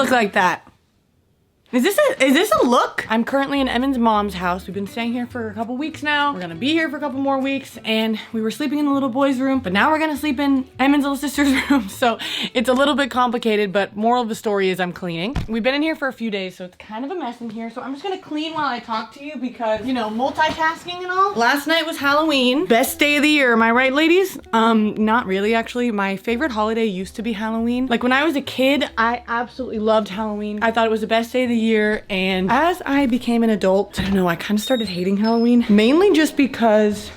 look like that. Is this a look? I'm currently in Emin's mom's house. We've been staying here for a couple weeks now. We're gonna be here for a couple more weeks, and we were sleeping in the little boy's room, but now we're gonna sleep in Emin's little sister's room. So it's a little bit complicated, but moral of the story is I'm cleaning. We've been in here for a few days, so it's kind of a mess in here. So I'm just gonna clean while I talk to you because, you know, multitasking and all. Last night was Halloween. Best day of the year, am I right, ladies? Not really, actually. My favorite holiday used to be Halloween. Like when I was a kid, I absolutely loved Halloween. I thought it was the best day of the year, and as I became an adult, I don't know, I kind of started hating Halloween, mainly just because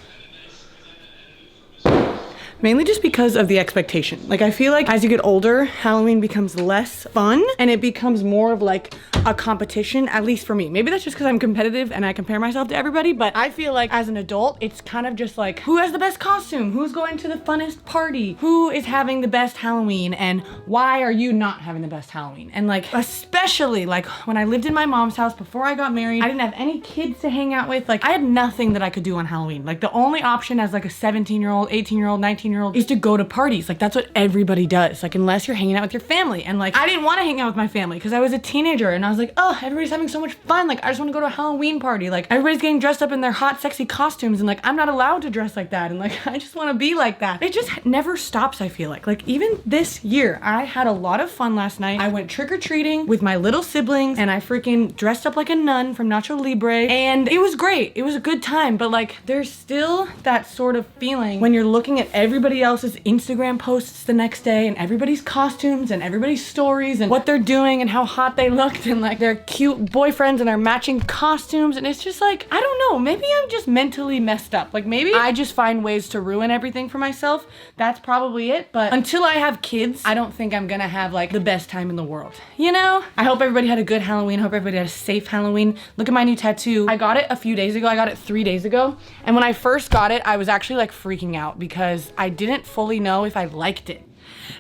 of the expectation. Like I feel like as you get older, Halloween becomes less fun and it becomes more of like a competition, at least for me. Maybe that's just because I'm competitive and I compare myself to everybody, but I feel like as an adult, it's kind of just like, who has the best costume? Who's going to the funnest party? Who is having the best Halloween? And why are you not having the best Halloween? And like, especially like when I lived in my mom's house before I got married, I didn't have any kids to hang out with. Like I had nothing that I could do on Halloween. Like the only option as like a 17-year-old, 18-year-old, 19-year-old is to go to parties. Like that's what everybody does. Like unless you're hanging out with your family. And like I didn't want to hang out with my family because I was a teenager and I was like, oh, everybody's having so much fun. Like I just want to go to a Halloween party. Like everybody's getting dressed up in their hot, sexy costumes and like I'm not allowed to dress like that. And like I just want to be like that. It just never stops, I feel like. Like even this year, I had a lot of fun last night. I went trick-or-treating with my little siblings and I freaking dressed up like a nun from Nacho Libre. And it was great. It was a good time. But like there's still that sort of feeling when you're looking at everybody else's Instagram posts the next day and everybody's costumes and everybody's stories and what they're doing and how hot they looked and like their cute boyfriends and their matching costumes, and it's just like, I don't know, maybe I'm just mentally messed up. Like maybe I just find ways to ruin everything for myself. That's probably it. But until I have kids, I don't think I'm gonna have like the best time in the world, you know? I hope everybody had a good Halloween. I hope everybody had a safe Halloween. Look at my new tattoo. I got it a few days ago. I got it 3 days ago. And when I first got it, I was actually like freaking out because I didn't fully know if I liked it.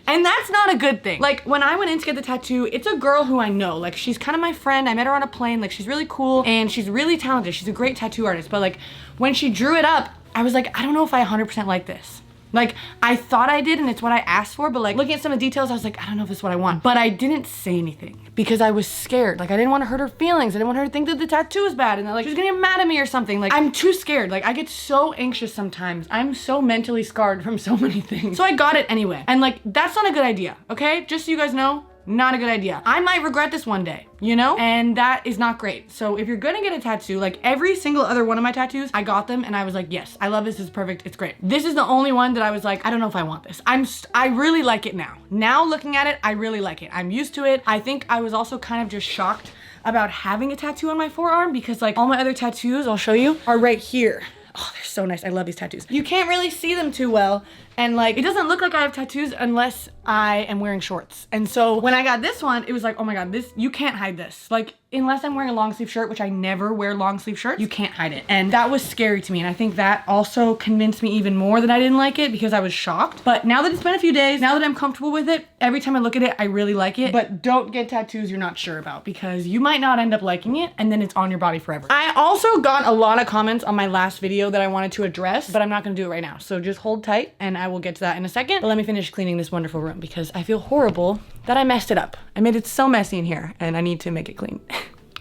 And that's not a good thing. Like when I went in to get the tattoo, it's a girl who I know. Like she's kind of my friend. I met her on a plane. Like she's really cool and she's really talented. She's a great tattoo artist. But like when she drew it up, I was like, I don't know if I 100% like this. Like I thought I did and it's what I asked for, but like looking at some of the details, I was like, I don't know if this is what I want. But I didn't say anything because I was scared. Like I didn't want to hurt her feelings. I didn't want her to think that the tattoo is bad and that like she was gonna get mad at me or something. Like I'm too scared. Like I get so anxious sometimes. I'm so mentally scarred from so many things. So I got it anyway. And like, that's not a good idea, okay? Just so you guys know, not a good idea. I might regret this one day, you know? And that is not great. So if you're gonna get a tattoo, like every single other one of my tattoos, I got them and I was like, yes, I love this, it's perfect, it's great. This is the only one that I was like, I don't know if I want this. I really like it now. Now looking at it, I really like it. I'm used to it. I think I was also kind of just shocked about having a tattoo on my forearm because like all my other tattoos, I'll show you, are right here. Oh, they're so nice. I love these tattoos. You can't really see them too well. And like, it doesn't look like I have tattoos unless I am wearing shorts. And so when I got this one, it was like, oh my God, you can't hide this. Like, unless I'm wearing a long sleeve shirt, which I never wear long sleeve shirts, you can't hide it. And that was scary to me. And I think that also convinced me even more that I didn't like it because I was shocked. But now that it's been a few days, now that I'm comfortable with it, every time I look at it, I really like it. But don't get tattoos you're not sure about because you might not end up liking it and then it's on your body forever. I also got a lot of comments on my last video that I wanted to address, but I'm not gonna do it right now. So just hold tight and I will get to that in a second. But let me finish cleaning this wonderful room because I feel horrible that I messed it up. I made it so messy in here and I need to make it clean.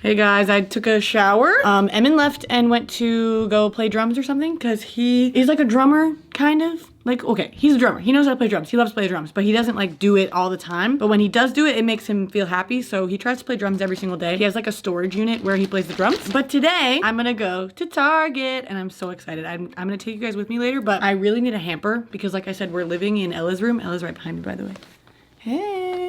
Hey guys, I took a shower. Emin left and went to go play drums or something because he is like a drummer, kind of. Like, okay, he's a drummer. He knows how to play drums. He loves to play drums, but he doesn't like do it all the time. But when he does do it, it makes him feel happy. So he tries to play drums every single day. He has like a storage unit where he plays the drums. But today I'm gonna go to Target and I'm so excited. I'm gonna take you guys with me later, but I really need a hamper because like I said, we're living in Ella's room. Ella's right behind me, by the way. Hey.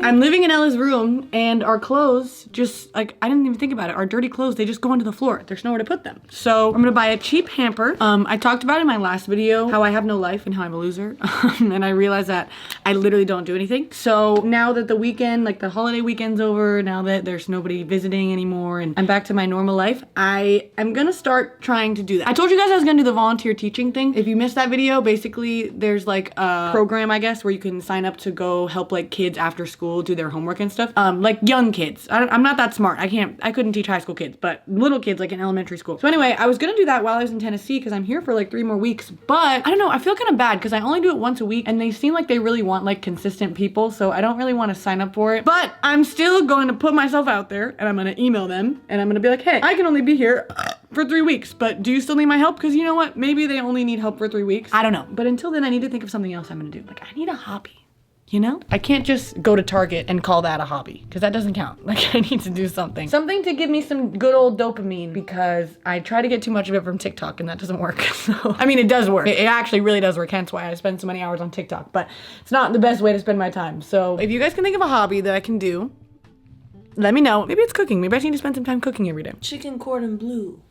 I'm living in Ella's room and our clothes just like, I didn't even think about it. Our dirty clothes, they just go onto the floor. There's nowhere to put them. So I'm gonna buy a cheap hamper. I talked about in my last video how I have no life and how I'm a loser. And I realized that I literally don't do anything. So now that the weekend, like the holiday weekend's over, now that there's nobody visiting anymore and I'm back to my normal life, I am gonna start trying to do that. I told you guys I was gonna do the volunteer teaching thing. If you missed that video, basically there's like a program, I guess, where you can sign up to go help like kids after school school do their homework and stuff. Like young kids. I'm not that smart. I couldn't teach high school kids, but little kids like in elementary school. So anyway, I was gonna do that while I was in Tennessee because I'm here for like 3 more weeks, but I don't know, I feel kind of bad because I only do it once a week and they seem like they really want like consistent people, so I don't really want to sign up for it. But I'm still going to put myself out there and I'm gonna email them and I'm gonna be like, hey, I can only be here for 3 weeks, but do you still need my help? Because you know what? Maybe they only need help for 3 weeks. I don't know. But until then, I need to think of something else I'm gonna do. Like, I need a hobby. You know? I can't just go to Target and call that a hobby because that doesn't count. Like, I need to do something. Something to give me some good old dopamine because I try to get too much of it from TikTok and that doesn't work. So, I mean, it does work. It actually really does work. Hence why I spend so many hours on TikTok, but it's not the best way to spend my time. So if you guys can think of a hobby that I can do, let me know. Maybe it's cooking. Maybe I need to spend some time cooking every day. Chicken cordon bleu.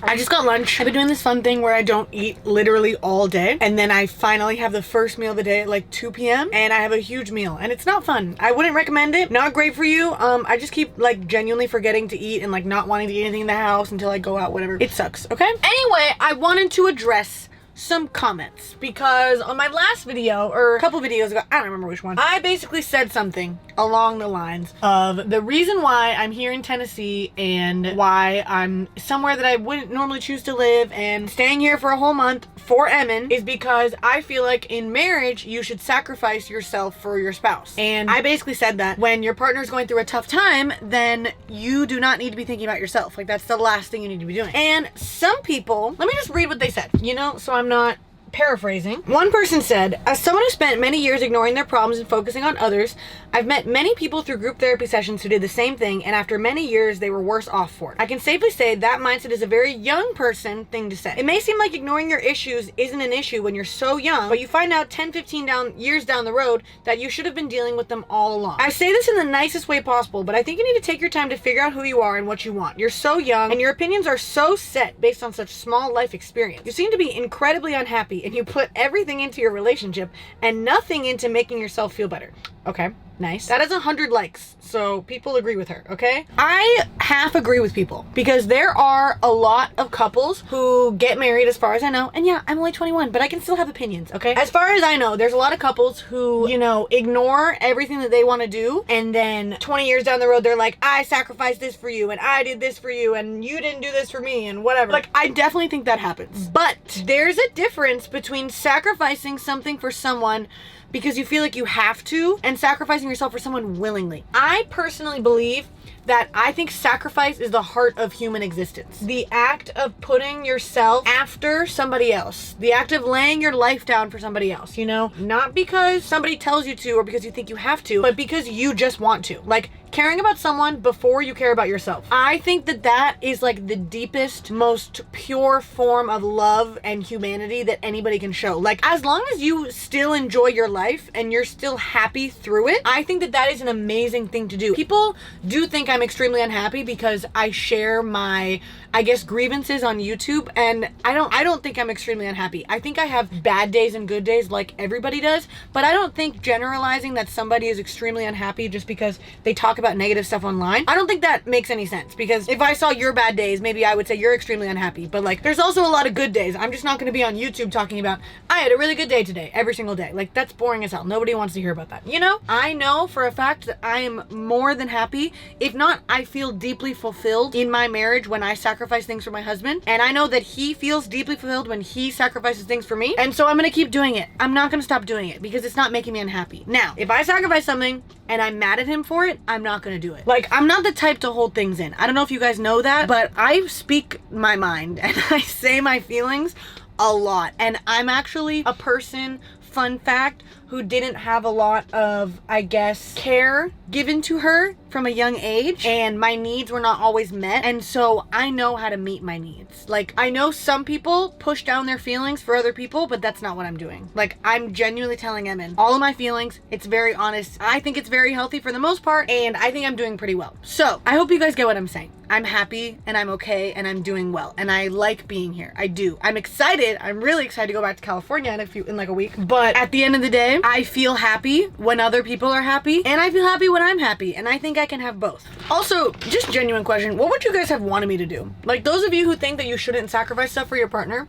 I just got lunch. I've been doing this fun thing where I don't eat literally all day. And then I finally have the first meal of the day at like 2 p.m. and I have a huge meal and it's not fun. I wouldn't recommend it. Not great for you. I just keep like genuinely forgetting to eat and like not wanting to eat anything in the house until I go out, whatever. It sucks, okay? Anyway, I wanted to address some comments because on my last video or a couple videos ago, I don't remember which one, I basically said something along the lines of the reason why I'm here in Tennessee and why I'm somewhere that I wouldn't normally choose to live and staying here for a whole month for Emin is because I feel like in marriage you should sacrifice yourself for your spouse. And I basically said that when your partner's going through a tough time, then you do not need to be thinking about yourself. Like, that's the last thing you need to be doing. And some people, let me just read what they said, you know, so I'm not paraphrasing. One person said, as someone who spent many years ignoring their problems and focusing on others, I've met many people through group therapy sessions who did the same thing, and after many years, they were worse off for it. I can safely say that mindset is a very young person thing to say. It may seem like ignoring your issues isn't an issue when you're so young, but you find out 10, 15 years down the road that you should have been dealing with them all along. I say this in the nicest way possible, but I think you need to take your time to figure out who you are and what you want. You're so young, and your opinions are so set based on such small life experience. You seem to be incredibly unhappy, and you put everything into your relationship and nothing into making yourself feel better. Okay, nice. That has 100 likes, so people agree with her, okay? I half agree with people because there are a lot of couples who get married as far as I know, and yeah, I'm only 21, but I can still have opinions, okay? As far as I know, there's a lot of couples who, you know, ignore everything that they want to do, and then 20 years down the road, they're like, I sacrificed this for you, and I did this for you, and you didn't do this for me, and whatever. Like, I definitely think that happens. But there's a difference between sacrificing something for someone because you feel like you have to, and sacrificing yourself for someone willingly. I personally believe that I think sacrifice is the heart of human existence. The act of putting yourself after somebody else. The act of laying your life down for somebody else, you know? Not because somebody tells you to or because you think you have to, but because you just want to. Like, caring about someone before you care about yourself. I think that that is like the deepest, most pure form of love and humanity that anybody can show. Like, as long as you still enjoy your life and you're still happy through it, I think that that is an amazing thing to do. People do think I'm extremely unhappy because I share my, I guess, grievances on YouTube, and I don't think I'm extremely unhappy. I think I have bad days and good days like everybody does, but I don't think generalizing that somebody is extremely unhappy just because they talk about negative stuff online, I don't think that makes any sense, because if I saw your bad days, maybe I would say you're extremely unhappy, but like, there's also a lot of good days. I'm just not going to be on YouTube talking about, I had a really good day today, every single day. Like, that's boring as hell. Nobody wants to hear about that, you know? I know for a fact that I am more than happy. If not, I feel deeply fulfilled in my marriage when I sacrifice things for my husband, and I know that he feels deeply fulfilled when he sacrifices things for me, and so I'm going to keep doing it. I'm not going to stop doing it because it's not making me unhappy. Now, if I sacrifice something and I'm mad at him for it, I'm not gonna do it. Like, I'm not the type to hold things in. I don't know if you guys know that, but I speak my mind and I say my feelings a lot. And I'm actually a person, fun fact, who didn't have a lot of, I guess, care given to her from a young age, and my needs were not always met, and so I know how to meet my needs. Like, I know some people push down their feelings for other people, but that's not what I'm doing. Like, I'm genuinely telling Emin all of my feelings. It's very honest. I think it's very healthy for the most part, and I think I'm doing pretty well. So, I hope you guys get what I'm saying. I'm happy, and I'm okay, and I'm doing well, and I like being here. I do. I'm excited. I'm really excited to go back to California in like a week, but at the end of the day, I feel happy when other people are happy, and I feel happy when I'm happy, and I think I can have both. Also, just genuine question, what would you guys have wanted me to do? Like, those of you who think that you shouldn't sacrifice stuff for your partner,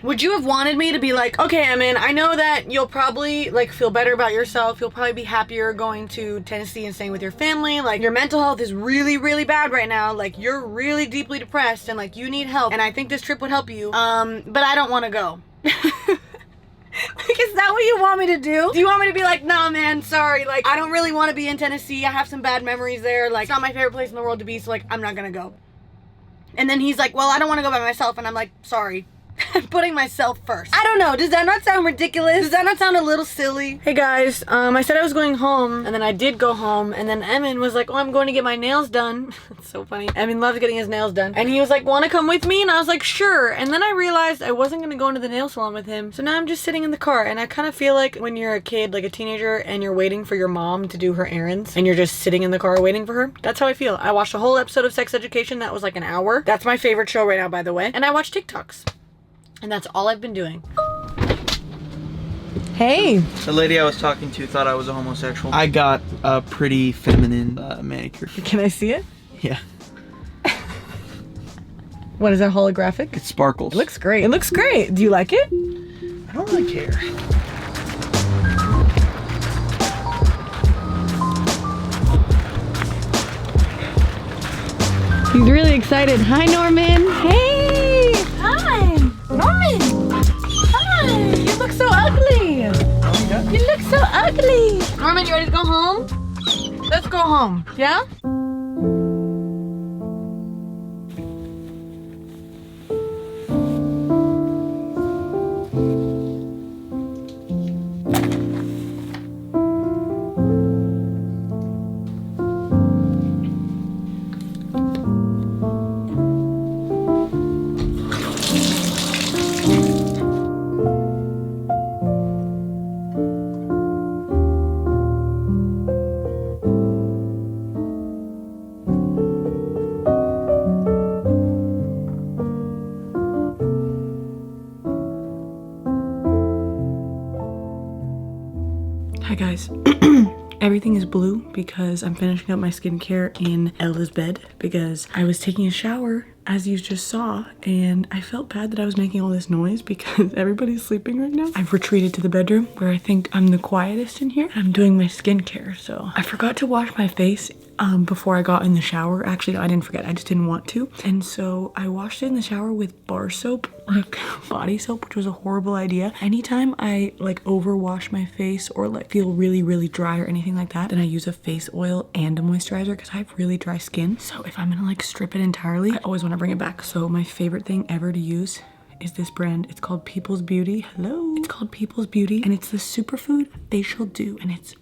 Would you have wanted me to be like, okay, Emin, I know that you'll probably like feel better about yourself. You'll probably be happier going to Tennessee and staying with your family. Like your mental health is really, really bad right now. Like you're really deeply depressed and like you need help. And I think this trip would help you. But I don't want to go. Like, is that what you want me to do? Do you want me to be like, nah, man, sorry. Like, I don't really want to be in Tennessee. I have some bad memories there. Like, it's not my favorite place in the world to be, so like, I'm not gonna go. And then he's like, well, I don't want to go by myself. And I'm like, sorry. I'm putting myself first. I don't know. Does that not sound ridiculous? Does that not sound a little silly? Hey guys, I said I was going home and then I did go home and then Emin was like, oh, I'm going to get my nails done. It's so funny. Emin loves getting his nails done. And he was like, want to come with me? And I was like, sure. And then I realized I wasn't going to go into the nail salon with him. So now I'm just sitting in the car and I kind of feel like when you're a kid, like a teenager, and you're waiting for your mom to do her errands and you're just sitting in the car waiting for her. That's how I feel. I watched a whole episode of Sex Education that was like an hour. That's my favorite show right now, by the way. And I watch TikToks. And that's all I've been doing. Hey. The lady I was talking to thought I was a homosexual. I got a pretty feminine manicure. Can I see it? Yeah. What is that, holographic? It sparkles. It looks great. It looks great. Do you like it? I don't really care. He's really excited. Hi, Norman. Hey. Hi. Norman. Hi. You look so ugly. You look so ugly. Norman, you ready to go home? Let's go home. Yeah? Hi guys. Everything is blue because I'm finishing up my skincare in Ella's bed because I was taking a shower, as you just saw, and I felt bad that I was making all this noise because everybody's sleeping right now. I've retreated to the bedroom where I think I'm the quietest in here. I'm doing my skincare, so I forgot to wash my face before I got in the shower. Actually, I didn't forget, I just didn't want to. And so I washed it in the shower with bar soap, like body soap, which was a horrible idea. Anytime I like overwash my face or like feel really, really dry or anything like that, then I use a face oil and a moisturizer because I have really dry skin. So if I'm gonna like strip it entirely, I always want to bring it back. So my favorite thing ever to use is this brand. It's called People's Beauty. Hello. It's called People's Beauty and it's the Superfood Facial Dew and it's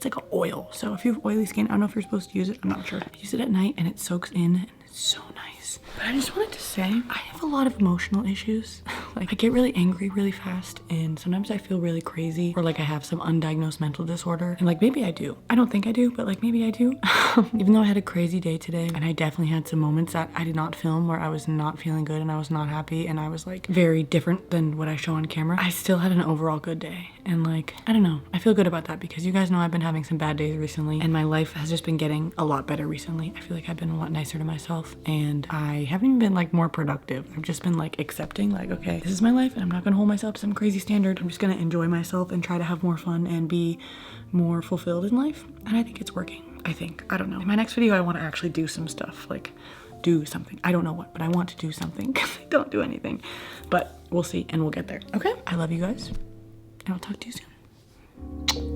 like a oil. So if you have oily skin, I don't know if you're supposed to use it. I'm not sure. I use it at night and it soaks in and it's so nice. But I just wanted to say, I have a lot of emotional issues. Like I get really angry really fast and sometimes I feel really crazy or like I have some undiagnosed mental disorder. And like maybe I do. I don't think I do, but like maybe I do. Even though I had a crazy day today and I definitely had some moments that I did not film where I was not feeling good and I was not happy and I was like very different than what I show on camera. I still had an overall good day. And like, I don't know, I feel good about that because you guys know I've been having some bad days recently and my life has just been getting a lot better recently. I feel like I've been a lot nicer to myself and I haven't even been like more productive. I've just been like accepting like, okay, this is my life and I'm not gonna hold myself to some crazy standard. I'm just gonna enjoy myself and try to have more fun and be more fulfilled in life. And I think it's working, I think. I don't know. In my next video, I wanna actually do some stuff, like do something. I don't know what, but I want to do something because I don't do anything. But we'll see and we'll get there. Okay? I love you guys and I'll talk to you soon.